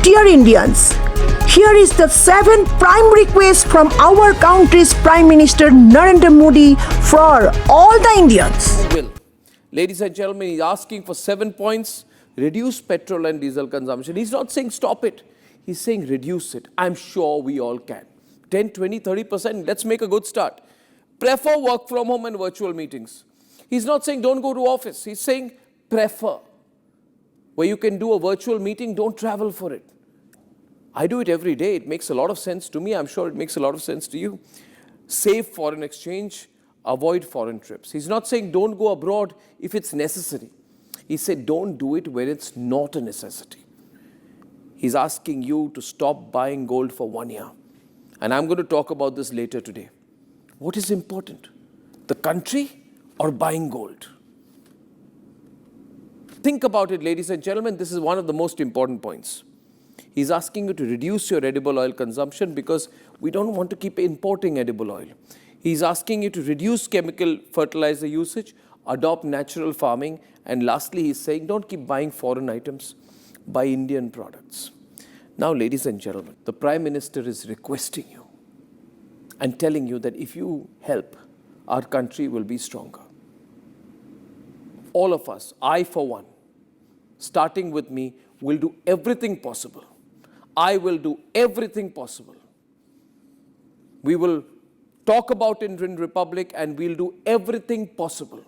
Dear Indians, here is the 7th prime request from our country's Prime Minister Narendra Modi for all the Indians. Ladies and gentlemen, he's asking for 7 points. Reduce petrol and diesel consumption. He's not saying stop it. He's saying reduce it. I'm sure we all can. 10, 20, 30%. Let's make a good start. Prefer work from home and virtual meetings. He's not saying don't go to office. He's saying prefer. Where you can do a virtual meeting, don't travel for it. I do it every day. It makes a lot of sense to me. I'm sure it makes a lot of sense to you. Save foreign exchange. Avoid foreign trips. He's not saying don't go abroad if it's necessary. He said don't do it where it's not a necessity. He's asking you to stop buying gold for 1 year. And I'm going to talk about this later today. What is important? The country or buying gold? Think about it, ladies and gentlemen. This is one of the most important points. He's asking you to reduce your edible oil consumption because we don't want to keep importing edible oil. He's asking you to reduce chemical fertilizer usage, adopt natural farming, and lastly, he's saying don't keep buying foreign items, buy Indian products. Now, ladies and gentlemen, the Prime Minister is requesting you and telling you that if you help, our country will be stronger. All of us, I for one, starting with me, will do everything possible. I will do everything possible. We will talk about it in Republic and we'll do everything possible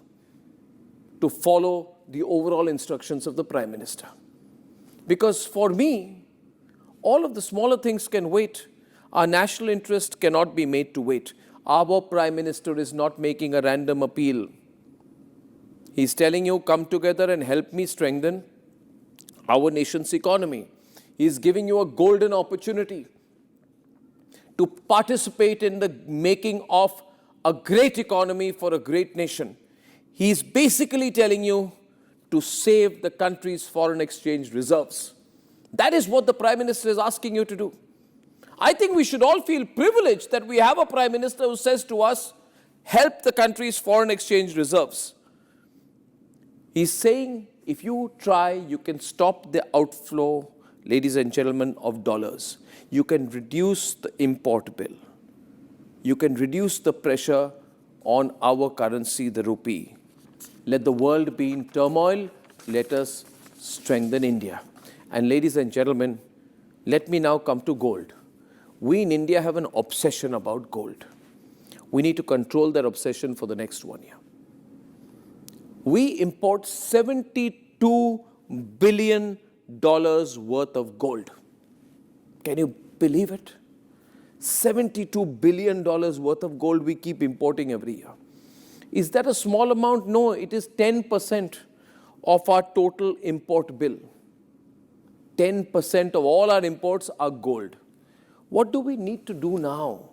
to follow the overall instructions of the Prime Minister. Because for me, all of the smaller things can wait. Our national interest cannot be made to wait. Our Prime Minister is not making a random appeal. He's telling you, come together and help me strengthen our nation's economy. He's giving you a golden opportunity to participate in the making of a great economy for a great nation. He's basically telling you to save the country's foreign exchange reserves. That is what the Prime Minister is asking you to do. I think we should all feel privileged that we have a Prime Minister who says to us, help the country's foreign exchange reserves. He's saying, if you try, you can stop the outflow, ladies and gentlemen, of dollars. You can reduce the import bill. You can reduce the pressure on our currency, the rupee. Let the world be in turmoil. Let us strengthen India. And ladies and gentlemen, let me now come to gold. We in India have an obsession about gold. We need to control that obsession for the next 1 year. We import $72 billion worth of gold. Can you believe it? $72 billion worth of gold we keep importing every year. Is that a small amount? No, it is 10% of our total import bill. 10% of all our imports are gold. What do we need to do now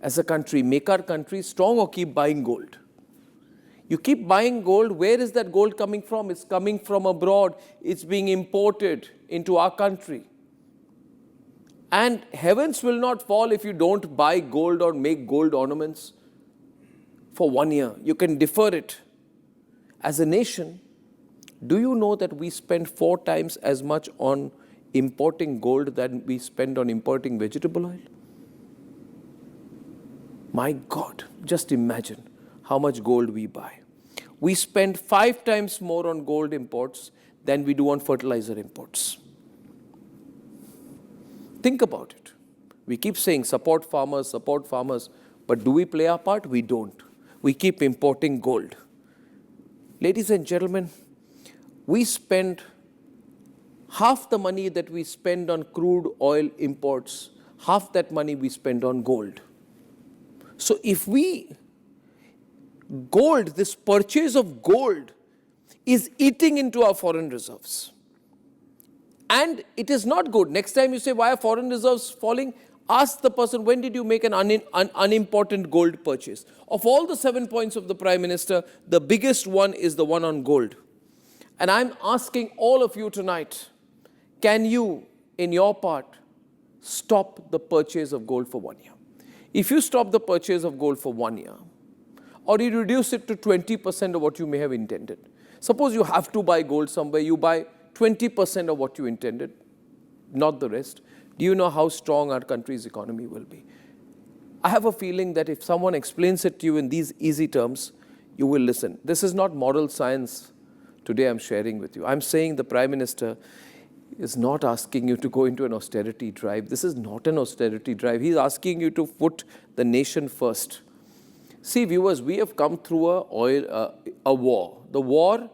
as a country? Make our country strong or keep buying gold? You keep buying gold, where is that gold coming from? It's coming from abroad. It's being imported into our country. And heavens will not fall if you don't buy gold or make gold ornaments for 1 year. You can defer it. As a nation, do you know that we spend 4 times as much on importing gold than we spend on importing vegetable oil? My God, just imagine how much gold we buy. We spend 5 times more on gold imports than we do on fertilizer imports. Think about it. We keep saying support farmers, but do we play our part? We don't. We keep importing gold. Ladies and gentlemen, we spend half the money that we spend on crude oil imports, half that money we spend on gold. So if this purchase of gold is eating into our foreign reserves. And it is not good. Next time you say, why are foreign reserves falling? Ask the person, when did you make an unimportant gold purchase? Of all the 7 points of the Prime Minister, the biggest one is the one on gold. And I'm asking all of you tonight, can you, in your part, stop the purchase of gold for 1 year? If you stop the purchase of gold for 1 year, or you reduce it to 20% of what you may have intended. Suppose you have to buy gold somewhere, you buy 20% of what you intended. not the rest, do you know how strong our country's economy will be? I have a feeling that if someone explains it to you in these easy terms, you will listen. This is not moral science today I'm sharing with you. I'm saying the Prime Minister is not asking you to go into an austerity drive. This is not an austerity drive. He's asking you to put the nation first. See, viewers, we have come through a war. The war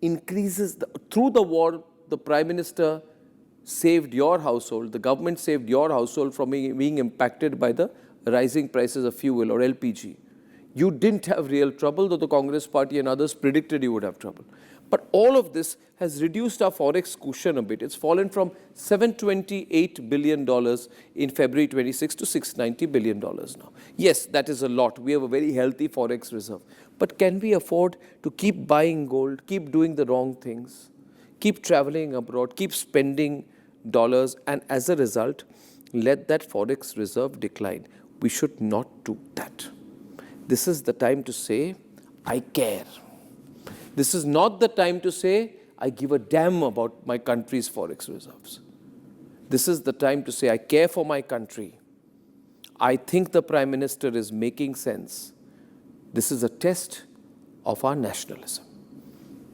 increases, through the war, the Prime Minister saved your household, the government saved your household from being impacted by the rising prices of fuel or LPG. You didn't have real trouble, though the Congress party and others predicted you would have trouble. But all of this has reduced our forex cushion a bit. It's fallen from $728 billion in February 26 to $690 billion now. Yes, that is a lot. We have a very healthy forex reserve. But can we afford to keep buying gold, keep doing the wrong things, keep traveling abroad, keep spending dollars, and as a result, let that forex reserve decline? We should not do that. This is the time to say, I care. This is not the time to say, I give a damn about my country's forex reserves. This is the time to say, I care for my country. I think the Prime Minister is making sense. This is a test of our nationalism.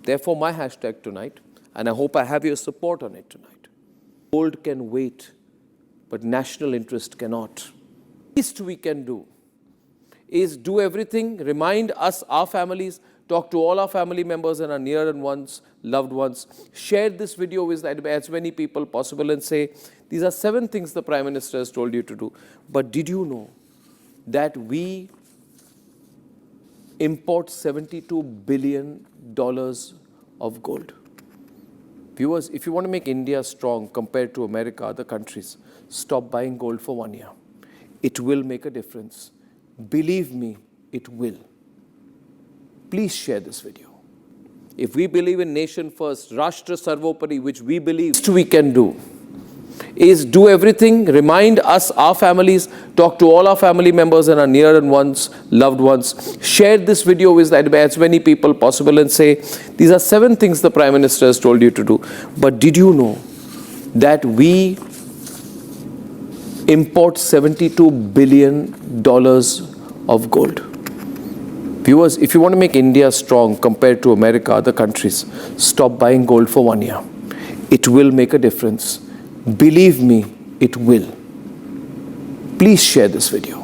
Therefore, my hashtag tonight, and I hope I have your support on it tonight. Gold can wait, but national interest cannot. The least we can do is do everything, remind us, our families, talk to all our family members and our near and loved ones, share this video with as many people possible and say, these are 7 things the Prime Minister has told you to do. But did you know that we import $72 billion of gold? Viewers, if you want to make India strong compared to America, other countries, stop buying gold for 1 year. It will make a difference. Believe me, it will. Please share this video. If we believe in nation first, Rashtra Sarvopari, which we believe we can do, is do everything, remind us, our families, talk to all our family members and our near and loved ones, share this video with as many people possible and say, these are 7 things the Prime Minister has told you to do. But did you know that we import $72 billion of gold? Viewers, if you want to make India strong compared to America, other countries, stop buying gold for 1 year. It will make a difference. Believe me, it will. Please share this video.